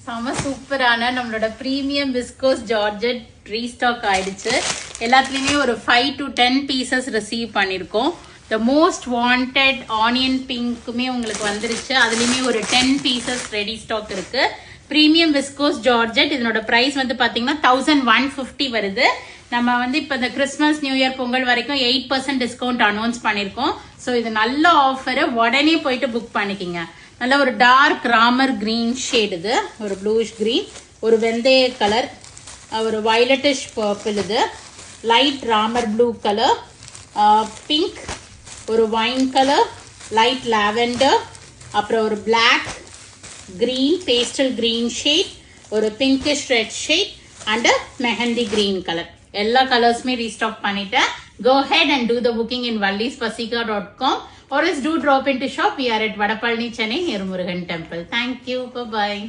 செம சூப்பரான நம்மளோட பிரீமியம் விஸ்கோஸ் ஜார்ஜெட் ரீஸ்டாக் ஆயிடுச்சு. எல்லாத்துலயுமே ஒரு 5 to 10 பீசஸ் ரிசீவ் பண்ணிருக்கோம். த மோஸ்ட் வாண்டட் ஆனியன் பிங்க்குமே உங்களுக்கு வந்துருச்சு. அதுலயுமே ஒரு 10 பீசஸ் ரெடி ஸ்டாக் இருக்கு. பிரீமியம் விஸ்கோஸ் ஜார்ஜெட் இதனோட பிரைஸ் வந்து பாத்தீங்கன்னா 1150 வருது. நம்ம வந்து இப்ப இந்த கிறிஸ்மஸ் நியூ இயர் பொங்கல் வரைக்கும் 8% டிஸ்கவுண்ட் அனௌன்ஸ் பண்ணிருக்கோம். சோ இது நல்ல ஆஃபர், உடனே போயிட்டு புக் பண்ணிக்கிங்க. நல்ல ஒரு டார்க் ராமர் கிரீன் ஷேட், இது ஒரு ப்ளூஷ் கிரீன், ஒரு வெந்தய கலர், ஒரு வயலட்டிஷ் பர்பிள், இது light Ramar blue colour, pink, ஒரு வைன் கலர், லைட் லாவெண்டர், அப்புறம் ஒரு black, green, pastel green shade, ஒரு pinkish red shade and mehndi green colour. எல்லா கலர்ஸுமே ரீஸ்டாக் பண்ணிட்டேன். Go ahead and do the booking in vallispasika.com or else do drop into shop. We are at Vadapalani, Chennai near Murugan Temple. Thank you. Bye-bye.